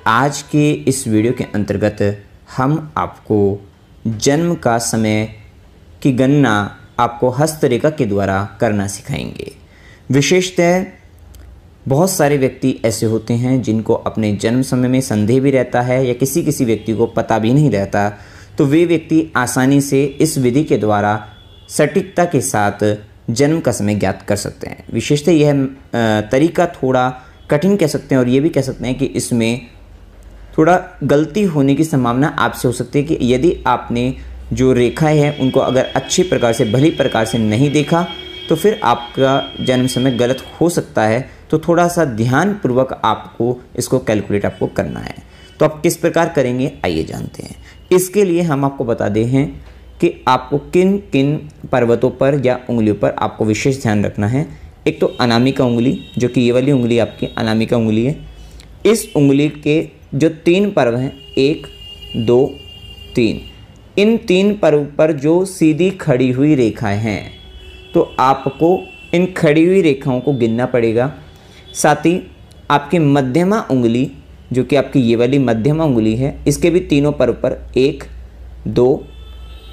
आज के इस वीडियो के अंतर्गत हम आपको जन्म का समय की गणना आपको हस्तरेखा के द्वारा करना सिखाएंगे। विशेषतः बहुत सारे व्यक्ति ऐसे होते हैं जिनको अपने जन्म समय में संदेह भी रहता है या किसी किसी व्यक्ति को पता भी नहीं रहता, तो वे व्यक्ति आसानी से इस विधि के द्वारा सटीकता के साथ जन्म का समय ज्ञात कर सकते हैं। विशेषतः यह तरीका थोड़ा कठिन कह सकते हैं और ये भी कह सकते हैं कि इसमें थोड़ा गलती होने की संभावना आपसे हो सकती है कि यदि आपने जो रेखाएं हैं उनको अगर अच्छी प्रकार से भली प्रकार से नहीं देखा तो फिर आपका जन्म समय गलत हो सकता है। तो थोड़ा सा ध्यानपूर्वक आपको इसको कैलकुलेट आपको करना है। तो आप किस प्रकार करेंगे आइए जानते हैं। इसके लिए हम आपको बता दें हैं कि आपको किन किन पर्वतों पर या उंगलियों पर आपको विशेष ध्यान रखना है। एक तो अनामिका उंगली, जो कि ये वाली उंगली आपकी अनामिका उंगली है। इस उंगली के जो 3 पर्व हैं 1, 2, 3, इन 3 पर्व पर जो सीधी खड़ी हुई रेखाएं हैं तो आपको इन खड़ी हुई रेखाओं को गिनना पड़ेगा। साथ ही आपकी मध्यमा उंगली, जो कि आपकी ये वाली मध्यमा उंगली है, इसके भी तीनों पर्व पर 1, 2,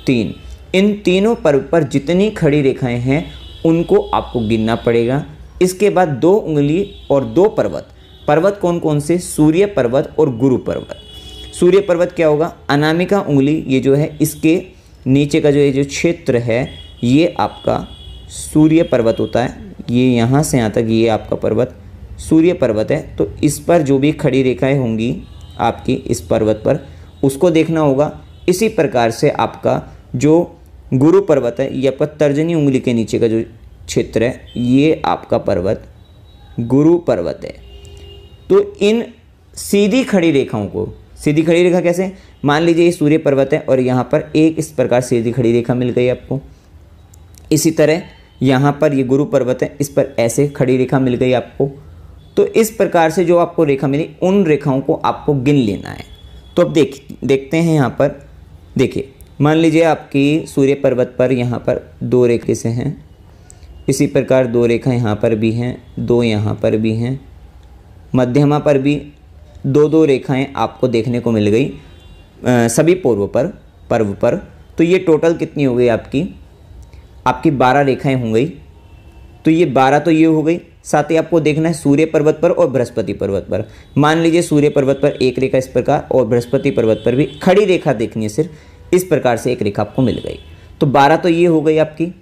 3, इन तीनों पर्व पर जितनी खड़ी रेखाएं हैं उनको आपको गिनना पड़ेगा। इसके बाद 2 उंगली और 2 पर्वत कौन कौन से? सूर्य पर्वत और गुरु पर्वत। सूर्य पर्वत क्या होगा? अनामिका उंगली, ये जो है इसके नीचे का जो ये जो क्षेत्र है ये आपका सूर्य पर्वत होता है। ये यहाँ से यहाँ तक ये आपका पर्वत सूर्य पर्वत है। तो इस पर जो भी खड़ी रेखाएं होंगी आपकी इस पर्वत पर उसको देखना होगा। इसी प्रकार से आपका जो गुरु पर्वत है, ये आपका तर्जनी उंगली के नीचे का जो क्षेत्र है ये आपका पर्वत गुरु पर्वत है। तो इन सीधी खड़ी रेखाओं को, सीधी खड़ी रेखा कैसे? मान लीजिए ये सूर्य पर्वत है और यहाँ पर एक इस प्रकार सीधी खड़ी रेखा मिल गई आपको। इसी तरह यहाँ पर ये गुरु पर्वत है, इस पर ऐसे खड़ी रेखा मिल गई आपको। तो इस प्रकार से जो आपको रेखा मिली उन रेखाओं को आपको गिन लेना है। तो अब देखते हैं यहाँ पर। देखिए, मान लीजिए आपकी सूर्य पर्वत पर यहाँ पर 2 रेखे से हैं। इसी प्रकार 2 रेखा यहाँ पर भी हैं, 2 यहाँ पर भी हैं। मध्यमा पर भी 2-2 रेखाएं आपको देखने को मिल गई सभी पर्व पर। तो ये टोटल कितनी हो गई आपकी 12 रेखाएं हो गई। तो ये 12 तो ये हो गई। साथ ही आपको देखना है सूर्य पर्वत पर और बृहस्पति पर्वत पर। मान लीजिए सूर्य पर्वत पर 1 रेखा इस प्रकार और बृहस्पति पर्वत पर भी खड़ी रेखा देखनी है, सिर्फ इस प्रकार से 1 रेखा आपको मिल गई। तो 12 तो ये हो गई आपकी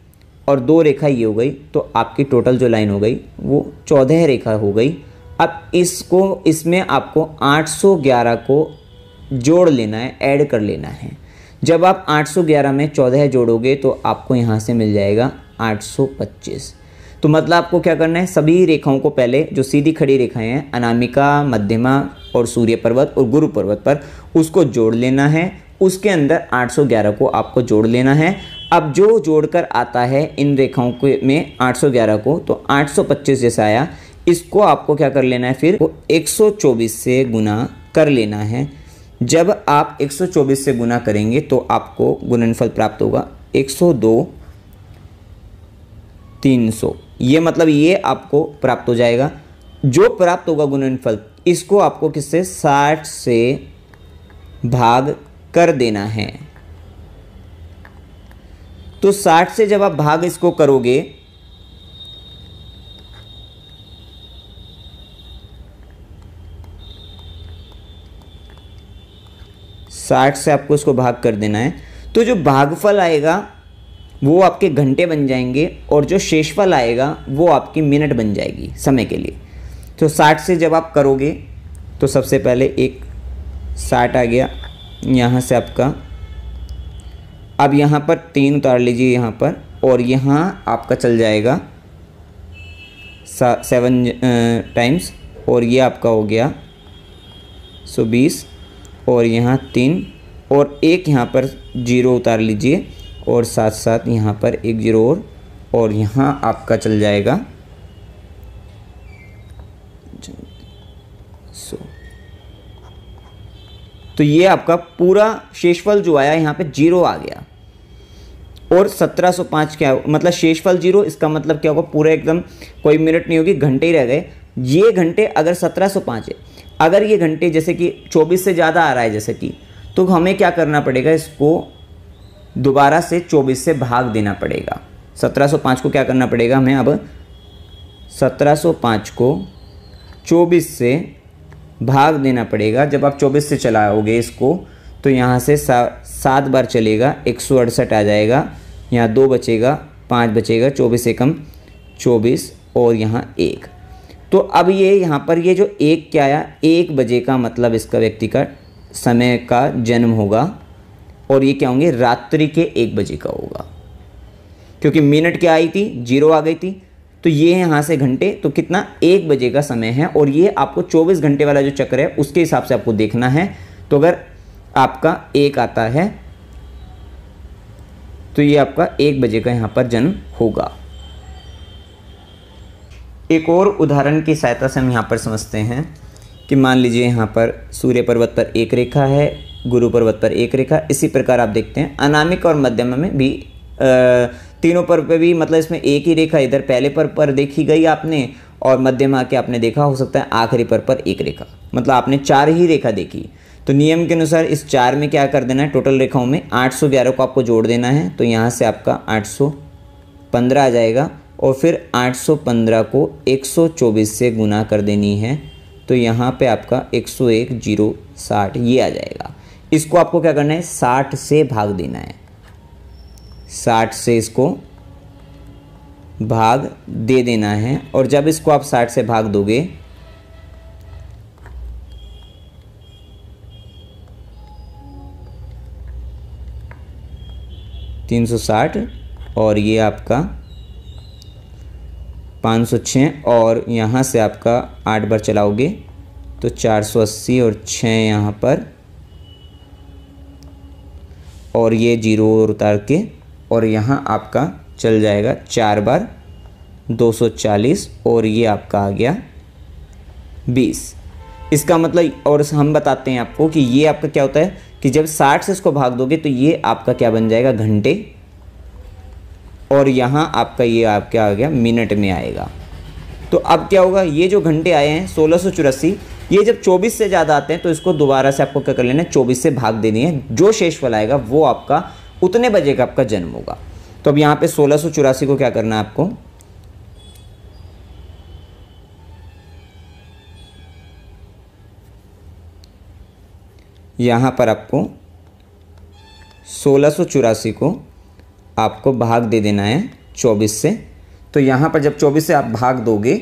और 2 रेखा ये हो गई। तो आपकी टोटल जो लाइन हो गई वो 14 रेखा हो गई। अब इसमें आपको 811 को जोड़ लेना है, ऐड कर लेना है। जब आप 811 में 14 जोड़ोगे तो आपको यहाँ से मिल जाएगा 825। तो मतलब आपको क्या करना है, सभी रेखाओं को पहले जो सीधी खड़ी रेखाएं हैं अनामिका, मध्यमा और सूर्य पर्वत और गुरु पर्वत पर, उसको जोड़ लेना है। उसके अंदर 811 को आपको जोड़ लेना है। अब जो जोड़कर आता है इन रेखाओं में 811 को, तो 825 जैसा आया, इसको आपको क्या कर लेना है, फिर 124 से गुना कर लेना है। जब आप 124 से गुना करेंगे तो आपको गुणनफल प्राप्त होगा 102 300। ये मतलब ये आपको प्राप्त हो जाएगा। जो प्राप्त होगा गुणनफल, इसको आपको किससे 60 से भाग कर देना है। तो 60 से जब आप भाग इसको करोगे से आपको इसको भाग कर देना है। तो जो भागफल आएगा वो आपके घंटे बन जाएंगे और जो शेषफल आएगा वो आपकी मिनट बन जाएगी समय के लिए। तो 60 से जब आप करोगे तो सबसे पहले एक 60 आ गया यहाँ से आपका। अब यहाँ पर 3 उतार लीजिए यहाँ पर, और यहाँ आपका चल जाएगा 7 टाइम्स, और ये आपका हो गया 120, और यहाँ 3 और एक यहाँ पर 0 उतार लीजिए, और साथ साथ यहाँ पर एक 0 और यहाँ आपका चल जाएगा 100। तो ये आपका पूरा शेषफल जो आया यहाँ पे 0 आ गया। और 1705 क्या मतलब शेषफल 0, इसका मतलब क्या होगा, पूरा एकदम कोई मिनट नहीं होगी, घंटे ही रह गए। ये घंटे अगर 1705 है, अगर ये घंटे जैसे कि 24 से ज़्यादा आ रहा है जैसे कि, तो हमें क्या करना पड़ेगा, इसको दोबारा से 24 से भाग देना पड़ेगा। 1705 को क्या करना पड़ेगा हमें, अब 1705 को 24 से भाग देना पड़ेगा। जब आप 24 से चलाओगे इसको तो यहाँ से 7 बार चलेगा, 168 आ जाएगा, यहाँ 2 बचेगा, 5 बचेगा, 24 एकम 24 और यहाँ 1। तो अब ये यहाँ पर ये जो 1 क्या आया, 1 बजे का मतलब इसका व्यक्ति का समय का जन्म होगा, और ये क्या होंगे, रात्रि के 1 बजे का होगा, क्योंकि मिनट क्या आई थी, 0 आ गई थी। तो ये यहाँ से घंटे, तो कितना, 1 बजे का समय है। और ये आपको 24 घंटे वाला जो चक्र है उसके हिसाब से आपको देखना है। तो अगर आपका 1 आता है तो ये आपका 1 बजे का यहाँ पर जन्म होगा। एक और उदाहरण की सहायता से हम यहाँ पर समझते हैं कि मान लीजिए यहाँ पर सूर्य पर्वत पर एक रेखा है, गुरु पर्वत पर एक रेखा। इसी प्रकार आप देखते हैं अनामिक और मध्यमा में भी तीनों पर्व पे भी मतलब इसमें एक ही रेखा इधर पहले पर्व पर देखी गई आपने, और मध्यमा के आपने देखा हो सकता है आखिरी पर्व पर एक रेखा, मतलब आपने 4 ही रेखा देखी। तो नियम के अनुसार इस 4 में क्या कर देना है, टोटल रेखाओं में 811 को आपको जोड़ देना है। तो यहाँ से आपका 815 आ जाएगा, और फिर 815 को 124 से गुना कर देनी है। तो यहाँ पे आपका 101,060 ये आ जाएगा। इसको आपको क्या करना है, 60 से भाग देना है, 60 से इसको भाग दे देना है। और जब इसको आप 60 से भाग दोगे $360 और ये आपका 506, और यहाँ से आपका 8 बार चलाओगे तो 480 और 6 यहाँ पर, और ये 0 और उतार के, और यहाँ आपका चल जाएगा 4 बार 240, और ये आपका आ गया 20। इसका मतलब, और हम बताते हैं आपको कि ये आपका क्या होता है कि जब 60 से इसको भाग दोगे तो ये आपका क्या बन जाएगा, घंटे, और यहाँ आपका ये आपका आ गया मिनट में आएगा। तो अब क्या होगा, ये जो घंटे आए हैं 1684, ये जब 24 से ज़्यादा आते हैं तो इसको दोबारा से आपको क्या कर लेना है, 24 से भाग देनी है। जो शेषफल आएगा वो आपका उतने बजे का आपका जन्म होगा। तो अब यहाँ पे 1684 को क्या करना है आपको, यहाँ पर आपको 1684 को आपको भाग दे देना है 24 से। तो यहाँ पर जब 24 से आप भाग दोगे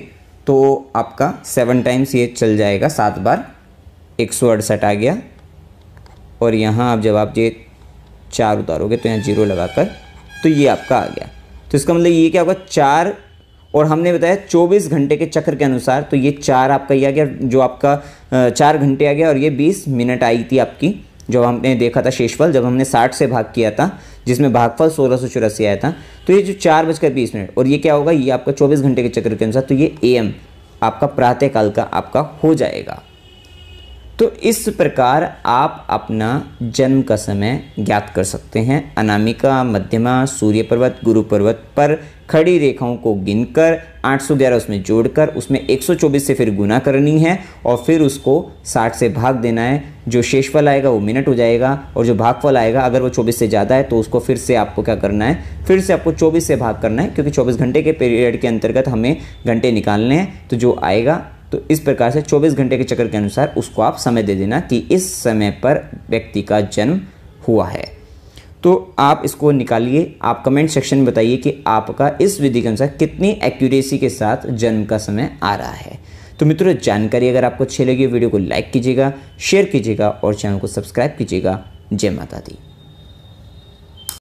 तो आपका 7 टाइम्स ये चल जाएगा, 7 बार 168 आ गया, और यहाँ आप जब आप ये 4 उतारोगे तो यहाँ 0 लगाकर तो ये आपका आ गया। तो इसका मतलब ये क्या होगा, 4, और हमने बताया 24 घंटे के चक्र के अनुसार, तो ये 4 आपका ये आ गया, जो आपका 4 घंटे आ गया, और ये 20 मिनट आई थी आपकी, जो हमने देखा था शेषफल जब हमने 60 से भाग किया था, जिसमें भागफल 1684 आया था। तो ये जो 4:20 और ये क्या होगा, ये आपका 24 घंटे के चक्र के अनुसार, तो ये AM आपका प्रातःकाल का आपका हो जाएगा। तो इस प्रकार आप अपना जन्म का समय ज्ञात कर सकते हैं। अनामिका, मध्यमा, सूर्य पर्वत, गुरु पर्वत पर खड़ी रेखाओं को गिनकर 811 उसमें जोड़कर उसमें 124 से फिर गुना करनी है, और फिर उसको 60 से भाग देना है। जो शेषफल आएगा वो मिनट हो जाएगा, और जो भागफल आएगा अगर वो 24 से ज़्यादा है तो उसको फिर से आपको क्या करना है, फिर से आपको 24 से भाग करना है, क्योंकि 24 घंटे के पीरियड के अंतर्गत हमें घंटे निकालने हैं। तो जो आएगा, तो इस प्रकार से 24 घंटे के चक्र के अनुसार उसको आप समय दे देना कि इस समय पर व्यक्ति का जन्म हुआ है। तो आप इसको निकालिए, आप कमेंट सेक्शन में बताइए कि आपका इस विधि के अनुसार कितनी एक्यूरेसी के साथ जन्म का समय आ रहा है। तो मित्रों, जानकारी अगर आपको अच्छी लगी वीडियो को लाइक कीजिएगा, शेयर कीजिएगा और चैनल को सब्सक्राइब कीजिएगा। जय माता दी।